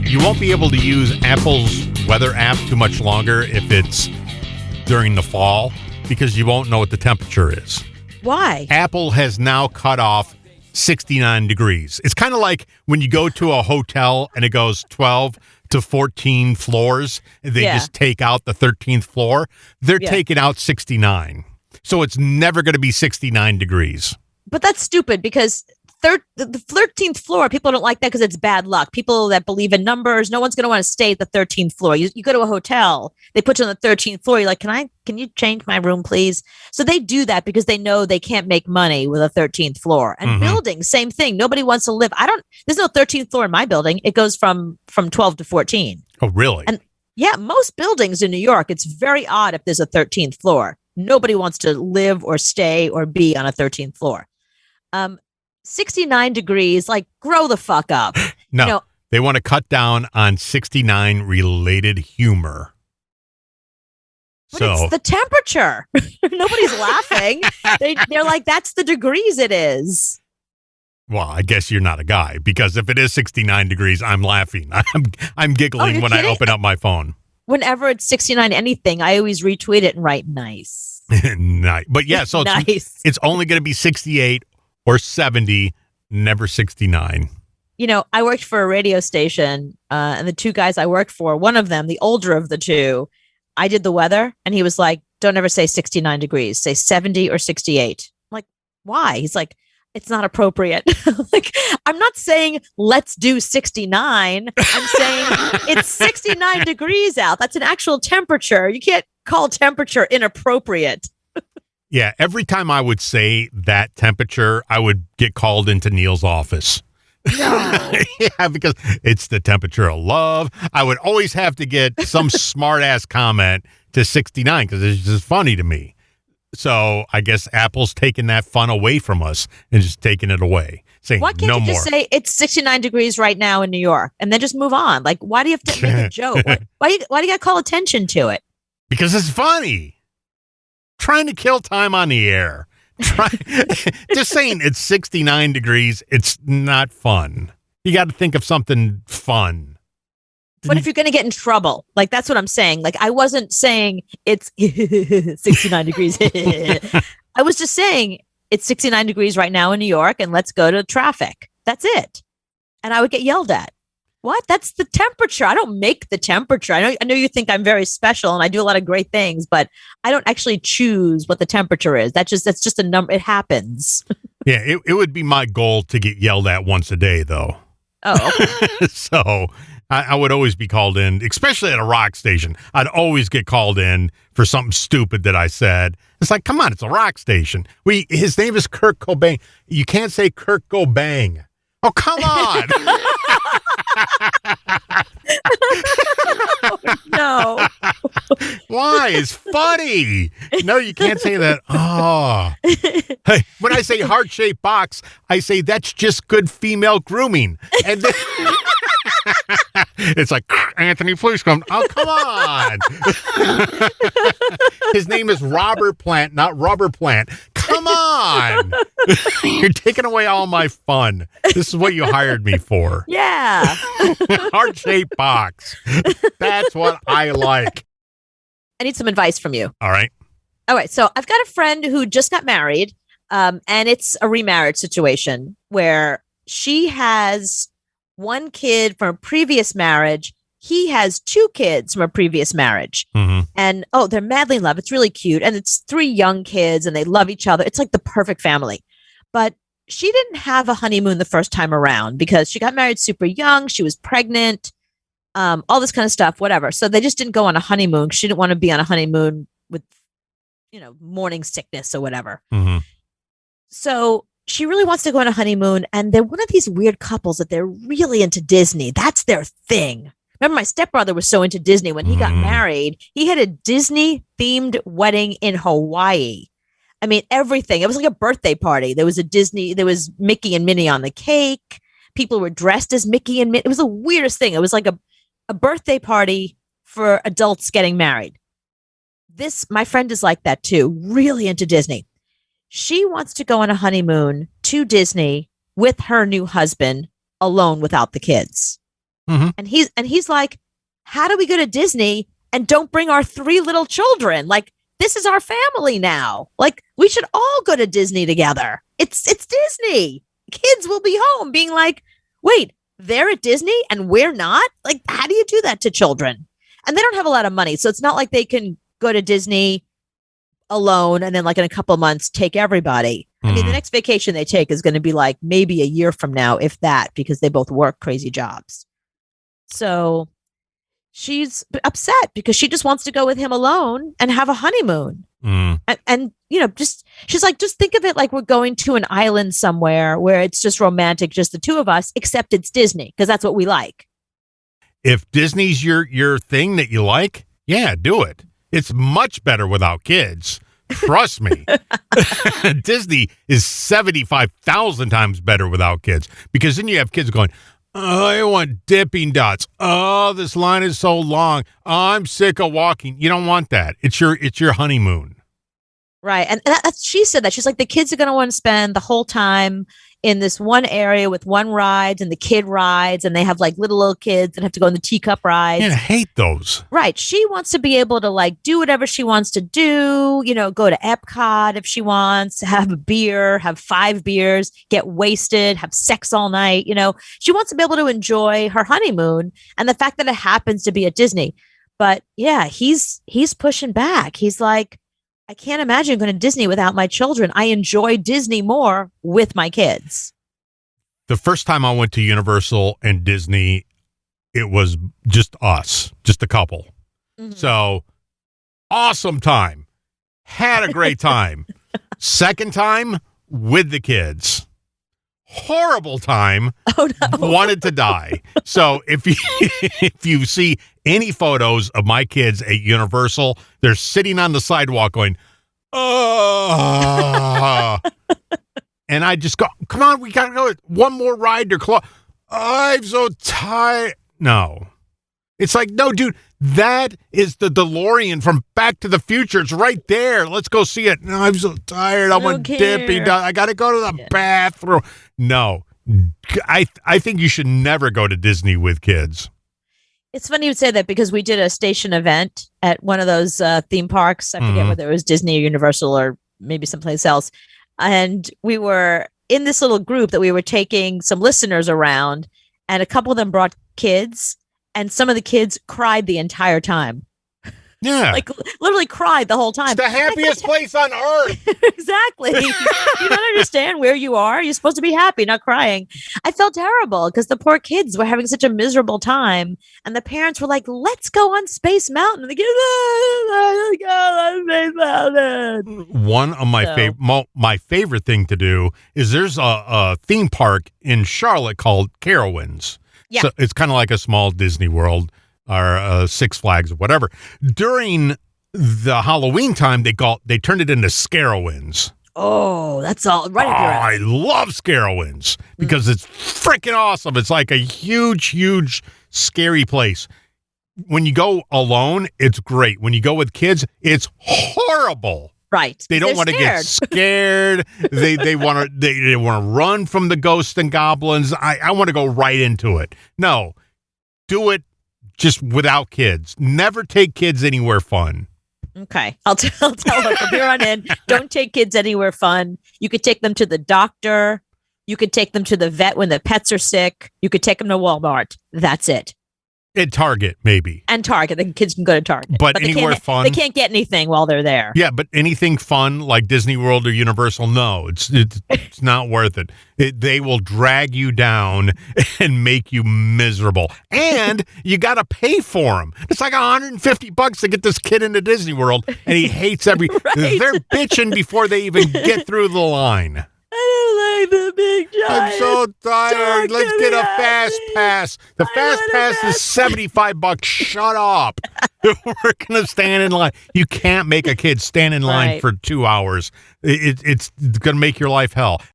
You won't be able to use Apple's weather app too much longer if it's during the fall because you won't know what the temperature is. Why? Apple has now cut off 69 degrees. It's kind of like when you go to a hotel and it goes 12 to 14 floors. They just take out the 13th floor. They're taking out 69. So it's never going to be 69 degrees. But that's stupid because the 13th floor, people don't like that because it's bad luck. People that believe in numbers, no one's going to want to stay at the 13th floor. You go to a hotel, they put you on the 13th floor. You're like, can you change my room, please? So they do that because they know they can't make money with a 13th floor. And buildings, same thing. Nobody wants to live. There's no 13th floor in my building. It goes from 12 to 14. Oh, really? And yeah, most buildings in New York, it's very odd if there's a 13th floor. Nobody wants to live or stay or be on a 13th floor. 69 degrees, like, grow the fuck up. No, they want to cut down on 69 related humor. But it's the temperature. Nobody's laughing. They're like, that's the degrees it is. Well, I guess you're not a guy because if it is 69 degrees, I'm laughing. I'm giggling when I open up my phone. Whenever it's 69 anything, I always retweet it and write nice. Nice. But yeah, so nice. It's only going to be 68 or 70, never 69. I worked for a radio station, and the two guys I worked for, one of them, the older of the two, I did the weather, and he was like, don't ever say 69 degrees, say 70 or 68. I'm like, why? He's like, it's not appropriate. Like, I'm not saying let's do 69. I'm saying it's 69 degrees out. That's an actual temperature. You can't call temperature inappropriate. Yeah, every time I would say that temperature, I would get called into Neil's office. No. Yeah, because it's the temperature of love. I would always have to get some smart-ass comment to 69 because it's just funny to me. So I guess Apple's taking that fun away from us and just taking it away, saying why can't no you more. Just say it's 69 degrees right now in New York and then just move on? Like, why do you have to make a joke? Why do you got to call attention to it? Because it's funny. Trying to kill time on the air. Just saying it's 69 degrees, it's not fun. You got to think of something fun. But if you're going to get in trouble, like, that's what I'm saying. Like, I wasn't saying it's 69 degrees. I was just saying it's 69 degrees right now in New York and let's go to traffic. That's it. And I would get yelled at. What? That's the temperature. I don't make the temperature. I know you think I'm very special and I do a lot of great things, but I don't actually choose what the temperature is. That's just a number. It happens. Yeah, it would be my goal to get yelled at once a day, though. Oh, okay. So I would always be called in, especially at a rock station. I'd always get called in for something stupid that I said. It's like, come on, it's a rock station. His name is Kurt Cobain. You can't say Kurt Cobain. Oh, come on. Oh, no. Why? It's funny. No, you can't say that. Oh. Hey, when I say heart-shaped box, I say that's just good female grooming. And then it's like Anthony Flushcomb. Oh, come on. His name is Robert Plant, not Rubber Plant. Come on. You're taking away all my fun. This is what you hired me for. Yeah. Heart-shaped box. That's what I like. I need some advice from you. All right. So I've got a friend who just got married, and it's a remarriage situation where she has one kid from a previous marriage. He has two kids from a previous marriage. Mm-hmm. And, they're madly in love. It's really cute. And it's three young kids and they love each other. It's like the perfect family. But she didn't have a honeymoon the first time around because she got married super young. She was pregnant, all this kind of stuff, whatever. So they just didn't go on a honeymoon. She didn't want to be on a honeymoon with, morning sickness or whatever. Mm-hmm. So she really wants to go on a honeymoon. And they're one of these weird couples that they're really into Disney. That's their thing. Remember, my stepbrother was so into Disney when he got married. He had a Disney-themed wedding in Hawaii. I mean, everything. It was like a birthday party. There was Mickey and Minnie on the cake. People were dressed as Mickey and Minnie. It was the weirdest thing. It was like a birthday party for adults getting married. My friend is like that too, really into Disney. She wants to go on a honeymoon to Disney with her new husband, alone without the kids. Mm-hmm. And he's like, how do we go to Disney and don't bring our 3 little children? Like, this is our family now. Like, we should all go to Disney together. It's Disney. Kids will be home being like, wait, they're at Disney and we're not? Like, how do you do that to children? And they don't have a lot of money. So it's not like they can go to Disney alone and then like in a couple of months take everybody. I mean, the next vacation they take is going to be like maybe a year from now, if that, because they both work crazy jobs. So she's upset because she just wants to go with him alone and have a honeymoon. And you know, she's like, just think of it like we're going to an island somewhere where it's just romantic, just the 2 of us, except it's Disney, because that's what we like. If Disney's your thing that you like, yeah, do it. It's much better without kids. Trust me. Disney is 75,000 times better without kids, because then you have kids going, oh, I want Dipping Dots. Oh, this line is so long. Oh, I'm sick of walking. You don't want that. It's your honeymoon. Right. And she said that. She's like, the kids are going to want to spend the whole time in this one area with one ride and the kid rides, and they have like little kids that have to go on the teacup rides. Yeah, I hate those. Right. She wants to be able to like do whatever she wants to do, you know, go to Epcot if she wants, have a beer, have 5 beers, get wasted, have sex all night. You know, she wants to be able to enjoy her honeymoon, and the fact that it happens to be at Disney. But yeah, he's pushing back. He's like, I can't imagine going to Disney without my children. I enjoy Disney more with my kids. The first time I went to Universal and Disney, it was just us, just a couple. Mm-hmm. So awesome time. Had a great time. Second time with the kids. Horrible time. Oh, no. Wanted to die. So if you see any photos of my kids at Universal, they're sitting on the sidewalk going, oh. And I just go, come on, we got to go. One more ride to close. I'm so tired. No. It's like, no, dude, that is the DeLorean from Back to the Future. It's right there. Let's go see it. No, I'm so tired. I want Dippy. I got to go to the bathroom. No, I think you should never go to Disney with kids. It's funny you would say that, because we did a station event at one of those theme parks. I forget whether it was Disney or Universal or maybe someplace else. And we were in this little group that we were taking some listeners around, and a couple of them brought kids. And some of the kids cried the entire time. Yeah. Like literally cried the whole time. It's the happiest place on earth. Exactly. You don't understand where you are. You're supposed to be happy, not crying. I felt terrible because the poor kids were having such a miserable time. And the parents were like, let's go on Space Mountain. And the kids, let's go on Space Mountain. One of my favorite thing to do is there's a theme park in Charlotte called Carowinds. Yeah. So it's kind of like a small Disney World or Six Flags or whatever. During the Halloween time, they turned it into Scarowinds. Oh, that's all right up your alley. I love Scarowinds because it's freaking awesome. It's like a huge, huge, scary place. When you go alone, it's great. When you go with kids, it's horrible. Right. They don't want to get scared. They want to run from the ghosts and goblins. I want to go right into it. No, do it just without kids. Never take kids anywhere fun. Okay. I'll tell them from here on in, don't take kids anywhere fun. You could take them to the doctor. You could take them to the vet when the pets are sick. You could take them to Walmart. That's it. At Target, maybe. And Target. The kids can go to Target. But anywhere fun? They can't get anything while they're there. Yeah, but anything fun like Disney World or Universal, no. It's not worth it. They will drag you down and make you miserable. And you got to pay for them. It's like $150 to get this kid into Disney World, and he hates every... Right. They're bitching before they even get through the line. I don't like the big giant. I'm so tired. Let's get a fast pass. The fast pass is $75. Shut up. We're going to stand in line. You can't make a kid stand in line for 2 hours. It's going to make your life hell.